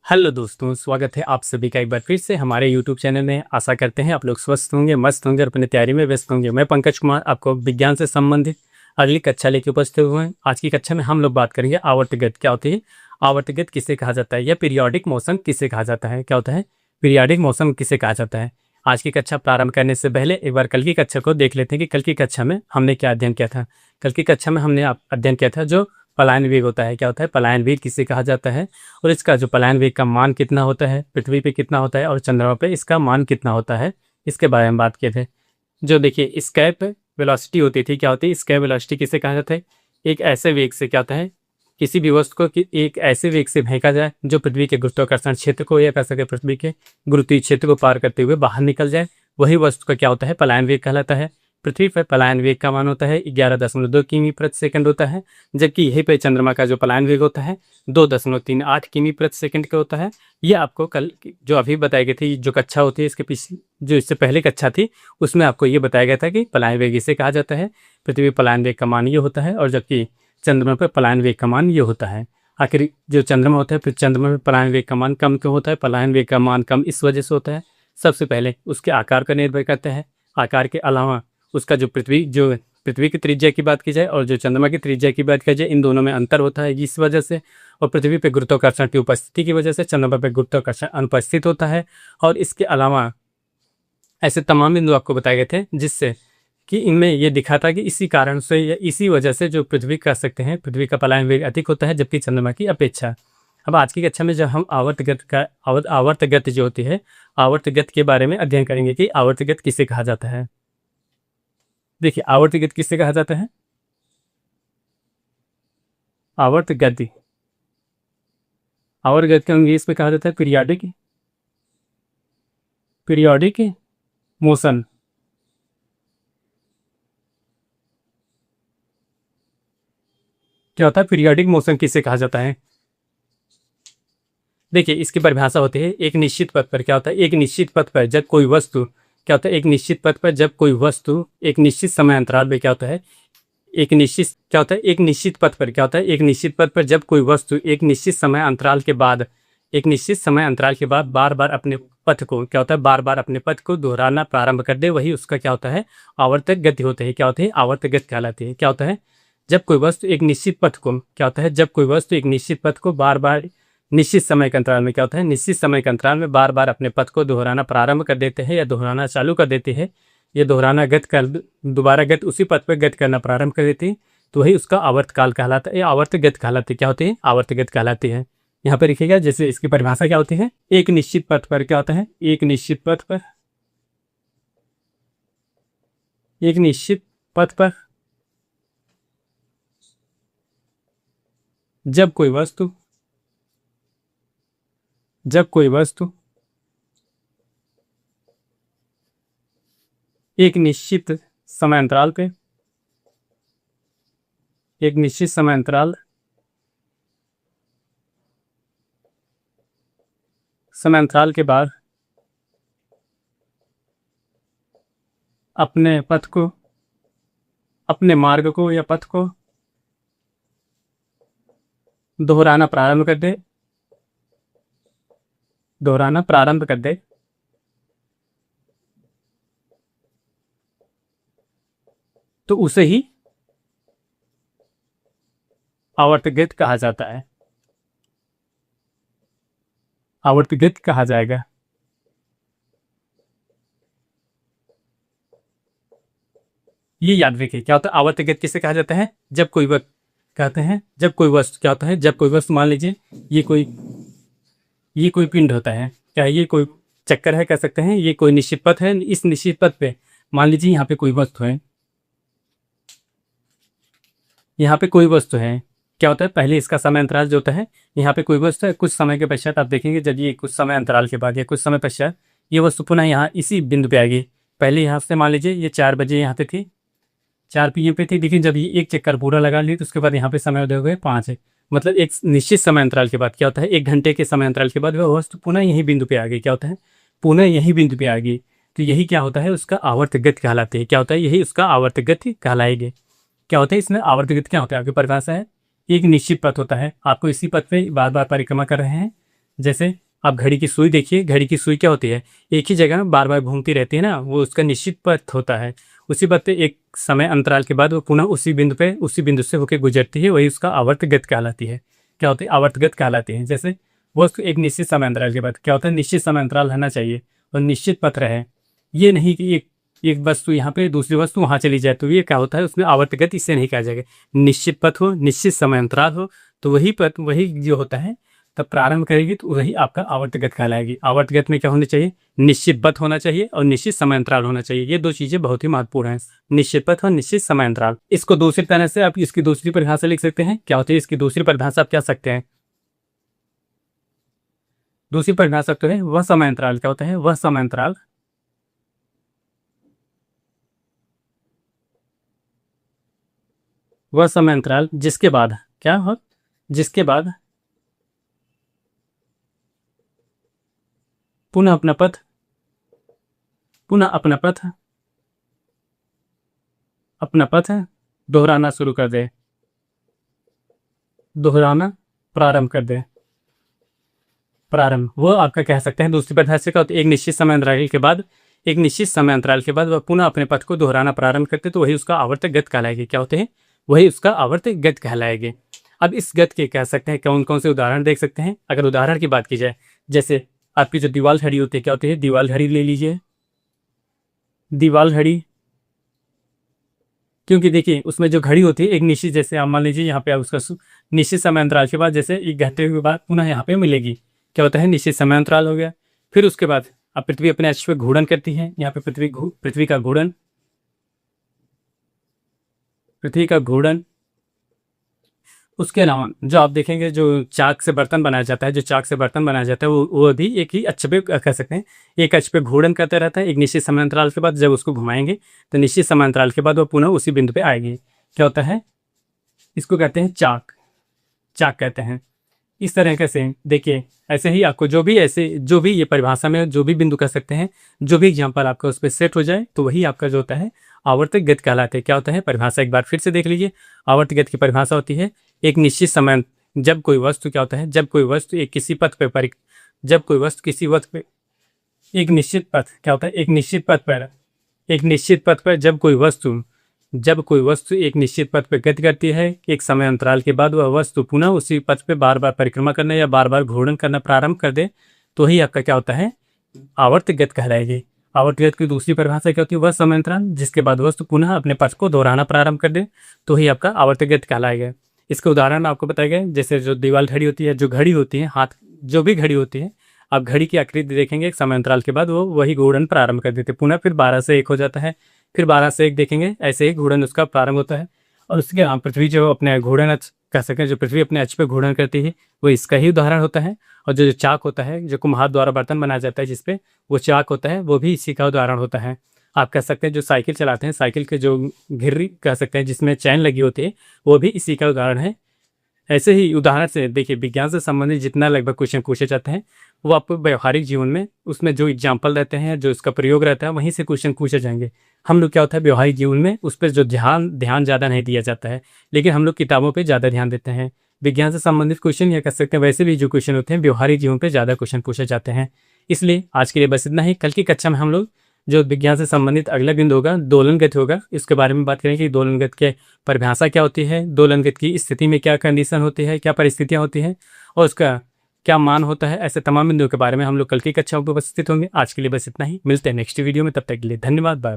Hello दोस्तों, स्वागत है आप सभी का एक बार फिर से हमारे यूट्यूब चैनल में। आशा करते हैं आप लोग स्वस्थ होंगे, मस्त होंगे और अपनी तैयारी में व्यस्त होंगे। मैं पंकज कुमार आपको विज्ञान से संबंधित अगली कक्षा लेके उपस्थित हुए हैं। आज की कक्षा में हम लोग बात करेंगे आवर्तगत क्या होती है, आवर्तगत किसे कहा जाता है, या पीरियोडिक मोशन किसे कहा जाता है। क्या होता है पीरियोडिक मोशन किसे कहा जाता है। आज की कक्षा प्रारंभ करने से पहले एक बार कल की कक्षा को देख लेते हैं कि कल की कक्षा में हमने क्या अध्ययन किया था। कल की कक्षा में हमने अध्ययन किया था जो पलायन वेग होता है। क्या होता है पलायन वेग किसे कहा जाता है, और इसका जो पलायन वेग का मान कितना होता है, पृथ्वी पे कितना होता है और चंद्रमा पे इसका मान कितना होता है, इसके बारे में बात किए थे। जो देखिए स्केप वेलोसिटी होती थी, क्या होती है स्केप वेलोसिटी किसे कहा जाता है। एक ऐसे वेग से क्या होता है किसी भी वस्तु को एक ऐसे वेग से फेंका जाए जो पृथ्वी के गुरुत्वाकर्षण क्षेत्र को या कह सके पृथ्वी के गुरुत्वीय क्षेत्र को पार करते हुए बाहर निकल जाए, वही वस्तु का क्या होता है पलायन वेग कहलाता है। पृथ्वी पर पलायन वेग का मान होता है 11.2 किमी प्रति सेकंड होता है, जबकि यहीं पे चंद्रमा का जो पलायन वेग होता है 2.38 किमी प्रति सेकंड का होता है। ये आपको कल जो अभी बताई गई थी जो कक्षा होती है इसके पीछे जो इससे पहले कक्षा थी उसमें आपको ये बताया गया था कि पलायन वेग इसे कहा जाता है। पृथ्वी पलायन वेग का मान ये होता है और जबकि चंद्रमा पर पलायन वेग का मान ये होता है। आखिर जो चंद्रमा होता है फिर चंद्रमा में पलायन वेग का मान कम क्यों होता है। पलायन वेग का मान कम इस वजह से होता है, सबसे पहले उसके आकार पर निर्भर करता है। आकार के अलावा उसका जो पृथ्वी की त्रिज्या की बात की जाए और जो चंद्रमा की त्रिज्या की बात की जाए इन दोनों में अंतर होता है इस वजह से। और पृथ्वी पे गुरुत्वाकर्षण की उपस्थिति की वजह से चंद्रमा पे गुरुत्वाकर्षण अनुपस्थित होता है। और इसके अलावा ऐसे तमाम बिंदु आपको बताए गए थे जिससे कि इनमें ये दिखा था कि इसी कारण से या इसी वजह से जो पृथ्वी कह सकते हैं पृथ्वी का पलायन वेग अधिक होता है जबकि चंद्रमा की अपेक्षा। अब आज की कक्षा में जब हम आवर्तगत जो होती है आवर्तगत के बारे में अध्ययन करेंगे कि आवर्तगत किसे कहा जाता है। देखिए आवर्तगत किसे कहा जाता है, आवर्तगति आवर्तगत को इंग्लिश में कहा जाता है पीरियोडिक मोशन। क्या होता है पीरियोडिक मोशन किसे कहा जाता है। देखिए इसकी परिभाषा होती है एक निश्चित पथ पर। क्या होता है एक निश्चित पथ पर जब कोई वस्तु क्या होता है एक निश्चित पथ पर जब कोई वस्तु एक निश्चित समय अंतराल में क्या होता है एक निश्चित क्या होता है एक निश्चित पथ पर क्या होता है एक निश्चित पथ पर जब कोई वस्तु एक निश्चित समय अंतराल के बाद बार बार अपने पथ को क्या होता है बार बार अपने पथ को दोहराना प्रारंभ कर दे, वही उसका क्या होता है आवर्तक गति होती है। क्या होती है आवर्तक गति कहलाती है। क्या होता है जब कोई वस्तु एक निश्चित पथ को क्या होता है जब कोई वस्तु एक निश्चित पथ को बार बार निश्चित समय के अंतराल में क्या होता है निश्चित समय के अंतराल में बार बार अपने पथ को दोहराना प्रारंभ कर देते हैं या दोहराना चालू कर देते हैं। ये दोहराना गत कर दोबारा गत उसी पथ पर गत करना प्रारंभ कर देती है, तो वही उसका आवर्तकाल कहलाता है या आवर्तगत कहलाती है। क्या होती है आवर्तगत कहलाती है। यहाँ पर लिखिएगा जैसे इसकी परिभाषा क्या होती है एक निश्चित पथ पर क्या होता है एक निश्चित पथ पर जब कोई वस्तु एक निश्चित समय अंतराल पे एक निश्चित समय अंतराल के बाद अपने पथ को अपने मार्ग को या पथ को दोहराना प्रारंभ कर दे तो उसे ही आवर्तगत कहा जाता है, आवर्तगत कहा जाएगा। ये याद रखिए क्या होता है आवर्तगत किसे कहा जाता है जब कोई वक्त कहते हैं जब कोई वस्तु क्या होता है जब कोई वस्तु मान लीजिए ये कोई पिंड होता है, क्या ये कोई चक्कर है कह सकते हैं, ये कोई निश्चित पथ है। इस निश्चित पथ पे मान लीजिए यहाँ पे कोई वस्तु है, यहाँ पे कोई वस्तु है। क्या होता है पहले इसका समय अंतराल जो होता है यहाँ पे कोई वस्तु है, कुछ समय के पश्चात आप देखेंगे जब ये कुछ समय अंतराल के बाद या कुछ समय पश्चात ये वस्तु पुनः यहाँ इसी बिंदु पे आएगी। पहले यहाँ से मान लीजिए ये 4 बजे यहाँ पे थी 4 PM पे थी, लेकिन जब ये एक चक्कर पूरा लगा ली तो उसके बाद यहाँ पे समय उदय हो गए 5 है। मतलब एक निश्चित समय अंतराल के बाद क्या होता है 1 घंटे के समय अंतराल के बाद वह वस्तु पुनः यही बिंदु पे आ गई। क्या होता है पुनः यही बिंदु पे आ गई, तो यही क्या होता है उसका आवर्तगत कहलाते हैं। क्या होता है यही उसका आवर्तगत कहलाएगी। क्या होता है इसमें आवर्तगत क्या होता है आपकी परिभाषा है एक निश्चित पथ होता है, आपको इसी पथ पे बार बार परिक्रमा कर रहे हैं जैसे आप घड़ी की सुई देखिए, घड़ी की सुई क्या होती है, एक ही जगह बार बार घूमती रहती है ना, वो उसका निश्चित पथ होता है। उसी पथ पे एक समय अंतराल के बाद वो पुनः उसी बिंदु से होकर गुजरती है, वही उसका आवर्त गति कहलाती है। क्या होती है, आवर्त गति कहलाती है। जैसे वो उसको एक निश्चित समय अंतराल के बाद क्या होता है, निश्चित समय अंतराल रहना चाहिए और निश्चित पथ रहे। ये नहीं कि एक एक वस्तु यहाँ पे दूसरी वस्तु वहाँ चली जाए, तो ये क्या होता है, उसमें आवर्त गति इससे नहीं कहा जाएगा। निश्चित पथ हो, निश्चित समय अंतराल हो, तो वही पथ, वही जो होता है तब प्रारंभ करेगी, तो वही आपका आवर्तगत कहलाएगी। आवर्तगत में क्या होना चाहिए, निश्चित पथ होना चाहिए और निश्चित समय अंतराल होना चाहिए। ये दो चीजें बहुत ही महत्वपूर्ण हैं, निश्चित पथ और निश्चित समय अंतराल। इसको दूसरी तरह से आप इसकी दूसरी परिभाषा लिख सकते हैं। क्या होती है इसकी दूसरी परिभाषा, आप क्या सकते हैं, दूसरी परिभाषा तो है वह समय अंतराल। क्या होता है, वह समय अंतराल, वह समय अंतराल जिसके बाद क्या हो, जिसके बाद पुनः अपना पथ, पुनः अपना पथ दोहराना शुरू कर दे, दोहराना प्रारंभ कर दे। प्रारंभ वो आपका कह सकते हैं दूसरी परिभाषा का, एक निश्चित समय अंतराल के बाद, एक निश्चित समय अंतराल के बाद वह पुनः अपने पथ को दोहराना प्रारंभ करते, तो वही उसका आवर्तक गति कहलाएगी। क्या होते हैं, वही उसका आवर्तक गति कहलाएगी। अब इस गति के कह सकते हैं कौन कौन से उदाहरण देख सकते हैं। अगर उदाहरण की बात की जाए, जैसे आपकी जो दीवाल घड़ी होती है, क्या होती है, दीवाल घड़ी ले लीजिए, दीवाल घड़ी। क्योंकि देखिए उसमें जो घड़ी होती है एक निश्चित, जैसे आप मान लीजिए यहाँ पे उसका निश्चित समय अंतराल के बाद जैसे एक घंटे के बाद पुनः यहाँ पे मिलेगी, क्या होता है, निश्चित समय अंतराल हो गया। फिर उसके बाद अब पृथ्वी अपने अक्ष पे घूर्णन करती है, यहाँ पे पृथ्वी का घूर्णन, पृथ्वी का घूर्णन। उसके अलावा जो आप देखेंगे जो चाक से बर्तन बनाया जाता है, जो चाक से बर्तन बनाया जाता है वो भी एक ही अक्ष पे कह सकते हैं, एक अक्ष पे घूर्णन करता रहता है। एक निश्चित समय अंतराल के बाद जब उसको घुमाएंगे तो निश्चित समय अंतराल के बाद वो पुनः उसी बिंदु पे आएगी। क्या होता है, इसको कहते हैं चाक, चाक कहते हैं। इस तरह से देखिए, ऐसे ही आपको जो भी ये परिभाषा में जो भी बिंदु कर सकते हैं, जो भी एग्जाम्पल आपका उस पर सेट हो जाए, तो वही आपका जो होता है आवर्तक गति कहलाते हैं। क्या होता है, परिभाषा एक बार फिर से देख लीजिए। आवर्तक गति की परिभाषा होती है एक निश्चित समय, जब कोई वस्तु क्या होता है, जब कोई वस्तु एक किसी पथ पे जब कोई वस्तु किसी वक्त पे एक निश्चित पथ, क्या होता है, एक निश्चित पथ पर, एक निश्चित पथ पर जब कोई वस्तु एक निश्चित पथ पर गति करती है, एक समय अंतराल के बाद वह वस्तु पुनः उसी पथ पे बार बार परिक्रमा करना या बार बार घूर्णन करना प्रारंभ कर दे, तो ही आपका क्या होता है, आवर्त गति कहलाएगी। आवर्त गति की दूसरी परिभाषा क्या होती है, वह समय अंतराल जिसके बाद वस्तु पुनः अपने पथ को दोहराना प्रारंभ कर दे, तो ही आपका आवर्त गति कहलाएगा। इसके उदाहरण आपको बताए गए, जैसे जो दीवाल घड़ी होती है, जो घड़ी होती है, हाथ जो भी घड़ी होती है, आप घड़ी की आकृति देखेंगे एक समय अंतराल के बाद वो वही घूर्णन प्रारंभ कर देते, पुनः फिर 12 से 1 हो जाता है, फिर 12 से 1 देखेंगे, ऐसे ही घूर्णन उसका प्रारंभ होता है। और उसके पृथ्वी जो अपने घूर्णन अक्ष कह सकें, जो पृथ्वी अपने अक्ष पे घूर्णन करती है, वो इसका ही उदाहरण होता है। और जो चाक होता है, जो कुम्हार द्वारा बर्तन बनाया जाता है जिसपे वो चाक होता है, वो भी इसी का उदाहरण होता है। आप कह सकते हैं जो साइकिल चलाते हैं, साइकिल के जो घिर्री कह सकते हैं जिसमें चैन लगी होती है, वो भी इसी का उदाहरण है। ऐसे ही उदाहरण से देखिए, विज्ञान से संबंधित जितना लगभग क्वेश्चन पूछे जाते हैं, वो आपको व्यवहारिक जीवन में उसमें जो एग्जाम्पल रहते हैं, जो इसका प्रयोग रहता है, वहीं से क्वेश्चन पूछे जाएंगे। हम लोग क्या होता है, व्यवहारिक जीवन में उस पर जो ध्यान ज़्यादा नहीं दिया जाता है, लेकिन हम लोग किताबों पर ज़्यादा ध्यान देते हैं। विज्ञान से संबंधित क्वेश्चन या कह सकते हैं वैसे भी जो क्वेश्चन होते हैं व्यवहारिक जीवन पर ज़्यादा क्वेश्चन पूछे जाते हैं। इसलिए आज के लिए बस इतना ही। कल की कक्षा में हम लोग जो विज्ञान से संबंधित अगला बिंदु होगा दोलन गति होगा, इसके बारे में बात करेंगे कि दोलन गति के परिभाषा क्या होती है, दोलन गति की स्थिति में क्या कंडीशन होती है, क्या परिस्थितियां होती हैं और उसका क्या मान होता है। ऐसे तमाम बिंदुओं के बारे में हम लोग कल की कक्षा में उपस्थित होंगे। आज के लिए बस इतना ही, मिलते हैं नेक्स्ट वीडियो में, तब तक के लिए धन्यवाद, बाय बाय।